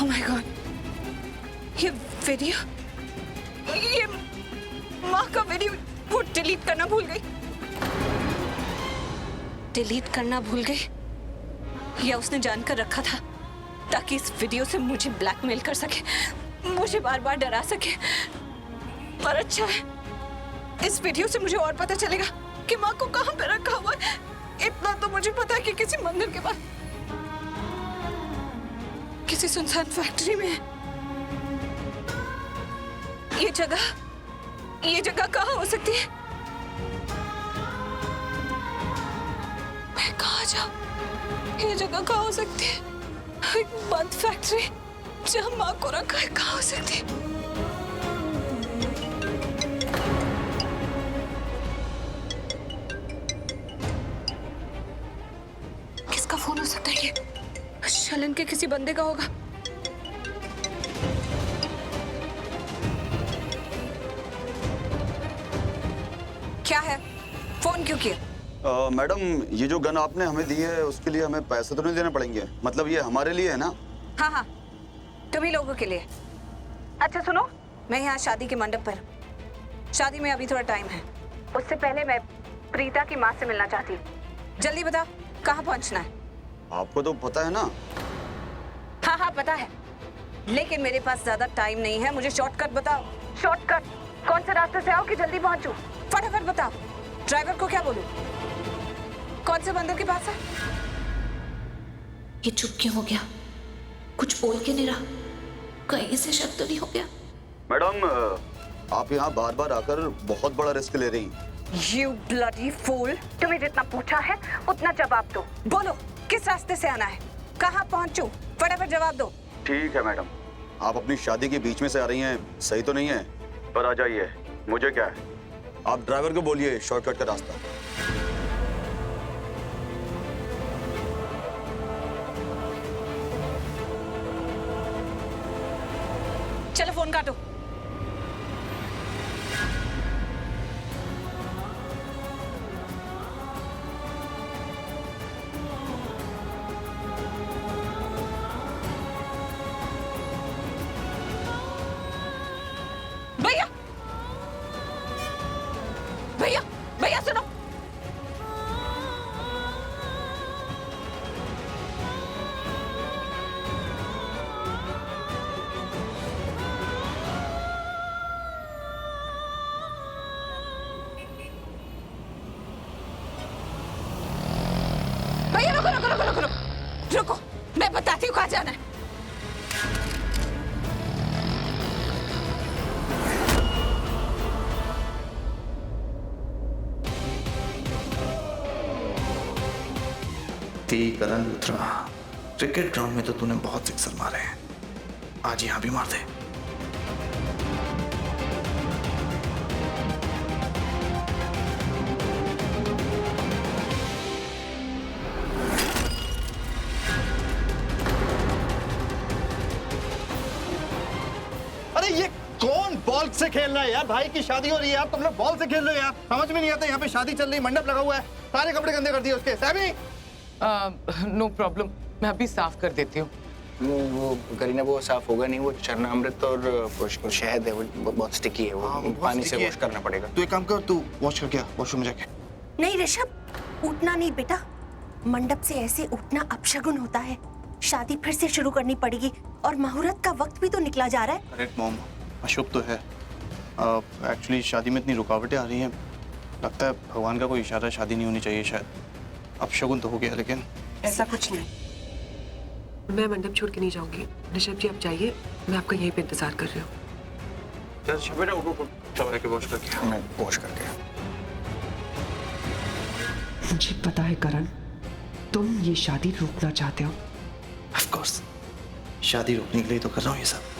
My God, ये video, ये माँ का वीडियो वो डिलीट करना भूल गई। डिलीट करना भूल गई या उसने जानकर रखा था ताकि इस वीडियो से मुझे ब्लैकमेल कर सके, मुझे बार बार डरा सके। पर अच्छा है, इस वीडियो से मुझे और पता चलेगा कि माँ को कहाँ पे रखा हुआ है। इतना तो मुझे पता है कि किसी मंदिर के पास, किसी सुनसान फैक्ट्री में है। ये जगह कहाँ हो सकती है? मैं कहाँ जाऊँ? ये जगह कहाँ हो सकती है? एक बंद फैक्ट्री जहाँ माँ को रखा है, कहाँ हो सकती है? किसका फोन हो सकता है? ये शलन के किसी बंदे का होगा। क्या है? फोन क्यों किया? मैडम, ये जो गन आपने हमें दी है उसके लिए हमें पैसे तो नहीं देने पड़ेंगे? मतलब ये हमारे लिए है ना? हाँ हाँ, तुम्ही लोगों के लिए। अच्छा सुनो, मैं यहाँ शादी के मंडप पर, शादी में अभी थोड़ा टाइम है। उससे पहले मैं प्रीता की माँ से मिलना चाहती हूँ। जल्दी बताओ कहाँ पहुँचना है? आपको तो पता है ना। हाँ हाँ पता है, लेकिन मेरे पास ज्यादा टाइम नहीं है। मुझे शॉर्टकट बताओ। शॉर्टकट कौन से रास्ते से आओ कि जल्दी पहुँचूं? फटाफट बताओ। ड्राइवर को क्या बोलूं? कौन से मंदिर के पास है? ये चुप क्यों हो गया? कुछ बोल के नहीं रहा? कहीं से शक तो नहीं हो गया? मैडम, आप यहाँ बार बार आकर बहुत बड़ा रिस्क ले रही हैं। You bloody fool! तुम्हें जितना पूछा है उतना जवाब दो। बोलो किस रास्ते से आना है? कहाँ पहुँचूं? फटाफट जवाब दो। ठीक है मैडम, आप अपनी शादी के बीच में से आ रही हैं, सही तो नहीं है, पर आ जाइए, मुझे क्या है। आप ड्राइवर को बोलिए शॉर्टकट का रास्ता। चलो फोन काटो। भैया भैया भैया सुनो। भैया रुको रुको रुको रुको रुको रुको, मैं बताती हूँ कहाँ जाना है। करण लुथरा, क्रिकेट ग्राउंड में तो तूने बहुत सिक्सर मारे हैं, आज यहां भी मार दे। अरे ये कौन बॉल से खेल रहा है यार? भाई की शादी हो रही है, आप तुम लोग बॉल से खेल रहे हो यार। समझ में नहीं आता, यहाँ पे शादी चल रही, मंडप लगा हुआ है, सारे कपड़े गंदे कर दिए उसके। सैमी, नो प्रॉब्लम, मैं अभी साफ कर देती हूँ। वो करीना, वो साफ होगा नहीं, वो चरणामृत और वो शहद है, वो बहुत स्टिकी है, वो पानी से वॉश करना पड़ेगा। तू एक काम कर, तू वॉश करके आ वॉशरूम में जाके। नहीं ऋषभ, उठना नहीं बेटा, मंडप से ऐसे उठना अपशगुन होता है। शादी फिर से शुरू करनी पड़ेगी और मुहूर्त का वक्त भी तो निकला जा रहा है। करेक्ट मॉम, अशुभ तो है। एक्चुअली शादी में इतनी रुकावटें आ रही हैं, लगता है भगवान का कोई इशारा, शादी नहीं होनी चाहिए शायद। अपशगुन तो हो गया, लेकिन ऐसा कुछ नहीं। मैं मंडप छोड़ के नहीं जाऊंगी। ऋषभ जी आप जाइए, मैं आपका यहीं पे इंतजार कर रही हूँ। चल बेटा, उठो, चल के वॉश करके। मैं वॉश करके। मुझे पता है करण, तुम ये शादी रोकना चाहते हो। ऑफ कोर्स, शादी रोकने के लिए तो कर रहा हूँ ये सब।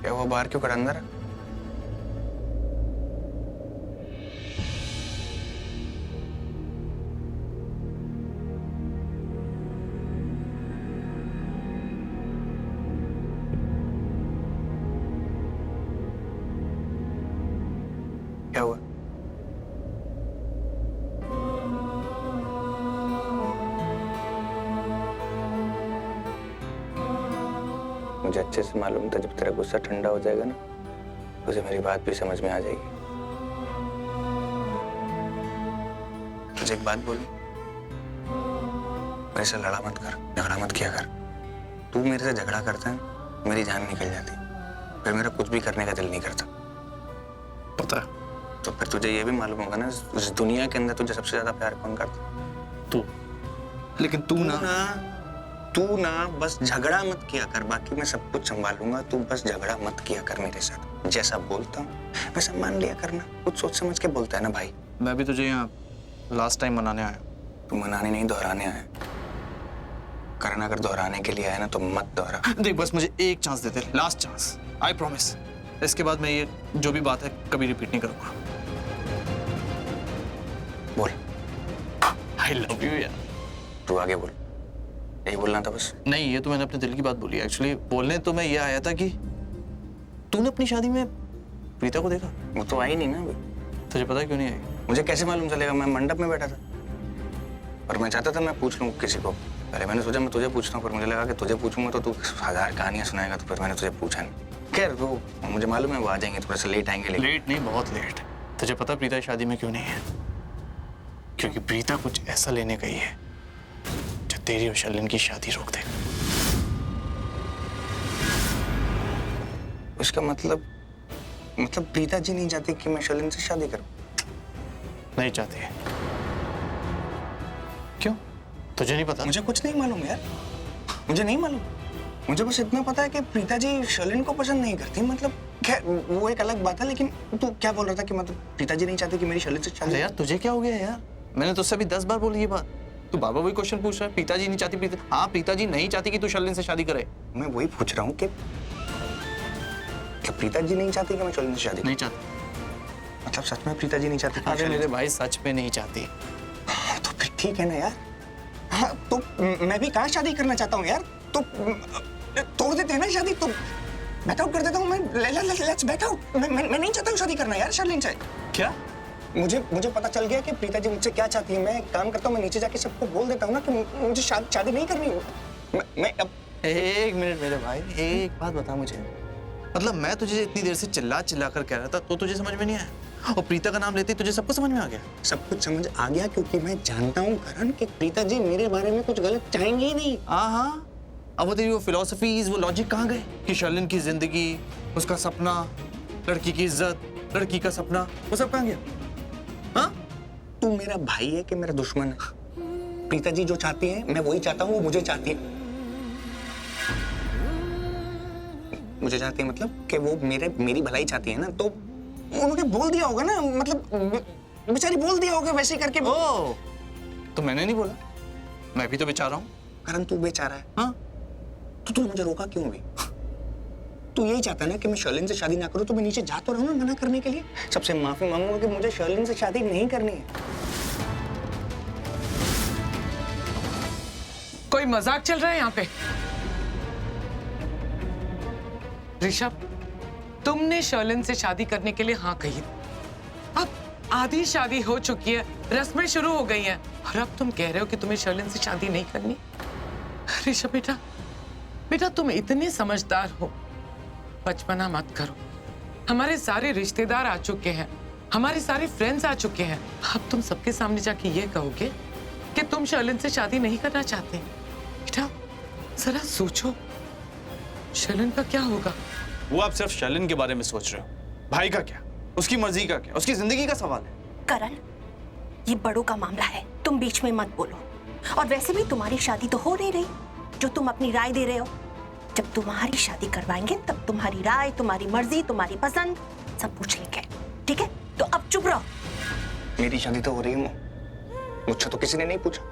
क्या वो बाहर क्यों खड़ा अंदर? मुझे अच्छे से मालूम था जब तेरा गुस्सा ठंडा हो जाएगा ना, तुझे मेरी बात भी समझ में आ जाएगी। तुझे एक बात बोलूं, मेरे से लड़ा मत कर, झगड़ा मत किया कर। तू मेरे से झगड़ा करता है, मेरी जान निकल जाती, फिर मेरा कुछ भी करने का दिल नहीं करता। पता है तो फिर तुझे ये भी मालूम होगा ना, इस दुनिया के अंदर तुझे सबसे ज्यादा प्यार कौन करता? तू, लेकिन तू तू ना बस झगड़ा मत किया कर, बाकी मैं सब कुछ संभालूंगा। तू बस झगड़ा मत किया कर मेरे साथ। जैसा बोलता हूँ वैसा मान लिया करना। कुछ सोच समझ के बोलता है ना भाई। मैं भी तुझे यहाँ लास्ट टाइम मनाने आया। तू मनाने नहीं, दोहराने आया। करण अगर दोहराने के लिए आया ना तो मत दोहरा। देख बस मुझे एक chance they they, last chance, I promise. इसके बाद मैं ये जो भी बात है कभी रिपीट नहीं करूंगा। बोल। आई लव यू यार। तू आगे बोल, यही बोलना था बस। नहीं, ये तो मैंने अपने दिल की बात बोली। एक्चुअली बोलने तो मैं ये आया था कि तूने अपनी शादी में प्रीता को देखा? वो तो आई नहीं ना अभी। तुझे पता है क्यों नहीं आई? मुझे कैसे मालूम चलेगा? मैं मंडप में बैठा था और मैं चाहता था मैं पूछ लूँ किसी को। पहले मैंने सोचा मैं तुझे पूछता हूँ, पर मुझे लगा कि तुझे पूछूंगा तो तू 1000 कहानियां सुनाएगा, तो फिर मैंने तुझे पूछा नहीं। खैर वो मुझे मालूम है वो आ जाएंगे, थोड़ा सा लेट आएंगे। लेट नहीं, बहुत लेट। तुझे पता प्रीता शादी में क्यों नहीं है? क्योंकि प्रीता कुछ ऐसा लेने गई है जो तेरी और शर्लिन की शादी रोक दे। उसका मतलब प्रीता जी नहीं चाहती कि मैं शर्लिन से शादी करूं? नहीं चाहती है। क्यों? तुझे नहीं पता? मुझे कुछ नहीं मालूम यार, मुझे नहीं मालूम। मुझे बस इतना पता है कि प्रीता जी शर्लिन को पसंद नहीं करती। मतलब खैर वो एक अलग बात है, लेकिन तू क्या बोल रहा था कि मतलब प्रीता जी नहीं चाहती कि मेरी शर्लिन से शादी? अरे यार तुझे क्या हो गया यार? मैंने तुझसे अभी 10 बार बोली ये बात, तू बार बार वही क्वेश्चन पूछ रहा है। प्रीता जी नहीं चाहती, प्रीता, हाँ प्रीता जी नहीं चाहती कि तू शर्लिन से शादी करे। मैं वही पूछ रहा हूँ कि प्रीता जी नहीं चाहती कि मैं शर्लिन से शादी? नहीं चाहती। मतलब सच में प्रीता जी नहीं चाहती? अरे मेरे भाई सच में नहीं चाहती। तो फिर ठीक है ना यार। हाँ तो मैं भी कहाँ शादी करना चाहता हूँ यार। तो तोड़ देते हैं ना शादी, तो बैक आउट कर देता हूँ मैं। Let's back out. मैं नहीं चाहता हूँ शादी करना यार शर्लिन से। क्या? मुझे पता चल गया कि प्रीता जी मुझसे क्या चाहती है। मैं एक काम करता हूँ, मैं नीचे जाके सबको बोल देता हूँ ना कि मुझे शादी नहीं करनी। मैं अब एक मिनट मेरे भाई, एक बात बता मुझे। मतलब मैं तुझे इतनी देर से चिल्ला कर कह रहा था तो तुझे समझ में नहीं आया, और प्रीता का नाम लेते तुझे सब कुछ समझ में आ गया? सब कुछ समझ आ गया क्योंकि मैं जानता हूँ करण कि प्रीता जी मेरे बारे में कुछ गलत चाहेंगे ही नहीं। हाँ, अब वो तेरी वो फिलॉसफीज, वो लॉजिक कहाँ गए कि शर्लिन की जिंदगी, उसका सपना, लड़की की इज्जत, लड़की का सपना, वो सब कहाँ गया? हाँ? तू मेरा भाई है कि मेरा दुश्मन है? प्रीता जी जो चाहती है मैं वही चाहता हूँ, वो मुझे चाहती है। मुझे चाहती है मतलब कि वो मेरी भलाई चाहती है ना, तो उन्होंने बोल दिया होगा ना। मतलब बेचारी बोल दिया होगा वैसे करके। ओ, तो मैंने नहीं बोला, मैं भी तो बेचारा हूँ। करण तू बेचारा है? हाँ? तो तू मुझे रोका क्यों भी? तू यही चाहता है ना कि मैं शर्लिन से शादी ना करूं, तो मैं नीचे जा तो रहा हूं ना मना करने के लिए। सबसे माफी मांगूंगा कि मुझे शर्लिन से शादी नहीं करनी है। कोई मजाक चल रहा है यहाँ पे? ऋषभ, तुमने शर्लिन से शादी करने के लिए हाँ कही। अब आधी शादी हो चुकी है, रस्में शुरू हो गई हैं, और अब तुम कह रहे हो कि तुम्हें शर्लिन से शादी नहीं करनी? ऋषभ बेटा तुम इतने समझदार हो, बचपना मत करो। हमारे सारे रिश्तेदार आ चुके हैं, हमारे सारे फ्रेंड्स आ चुके हैं। अब तुम सबके सामने जाके ये कहोगे कि तुम शर्लिन से शादी नहीं करना चाहते? बेटा जरा सोचो, शर्लिन का क्या होगा? वो आप सिर्फ शर्लिन के बारे में सोच रहे हो, भाई का क्या, उसकी मर्जी का क्या, उसकी जिंदगी का सवाल है। करण, ये बड़ों का मामला है, तुम बीच में मत बोलो। और वैसे भी तुम्हारी शादी तो हो नहीं रही, जो तुम अपनी राय दे रहे हो। जब तुम्हारी शादी करवाएंगे तब तुम्हारी राय, तुम्हारी मर्जी, तुम्हारी पसंद सब पूछ लेंगे, ठीक है? तो अब चुप रहो। मेरी शादी तो हो रही है, मुझसे तो किसी ने नहीं पूछा।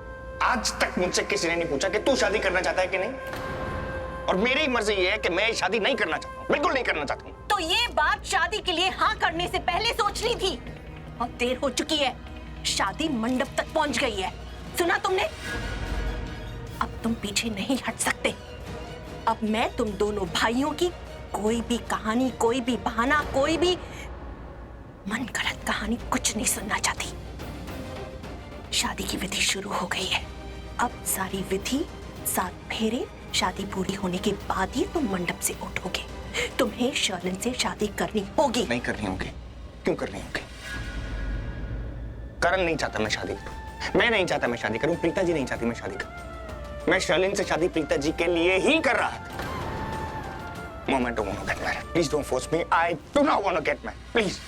आज तक मुझसे किसी ने नहीं पूछा कि तू शादी करना चाहता है कि नहीं। और मेरी मर्जी ये है कि मैं शादी नहीं करना चाहता हूँ, बिल्कुल नहीं करना चाहता हूँ। तो ये बात शादी के लिए हाँ करने से पहले सोचनी थी, और देर हो चुकी है। शादी मंडप तक पहुंच गई है, सुना तुमने? अब तुम पीछे नहीं हट सकते। अब मैं तुम दोनों भाइयों की कोई भी कहानी, कोई भी बहाना, कोई भी मन गढ़ंत कहानी कुछ नहीं सुनना चाहती। शादी की विधि शुरू हो गई है। अब सारी विधि, 7 फेरे शादी पूरी होने के बाद ही तुम मंडप से उठोगे। तुम्हें शर्लिन से शादी करनी होगी। नहीं करनी होगी। क्यों करनी होगी? करण नहीं चाहता मैं शादी करूं, मैं नहीं चाहता मैं शादी करूं, प्रीता जी नहीं चाहती मैं शादी करूं। मैं शर्लिन से शादी प्रीता जी के लिए ही कर रहा था। Mom, I don't want to get married. Please don't force me. I do not want to get married. Please.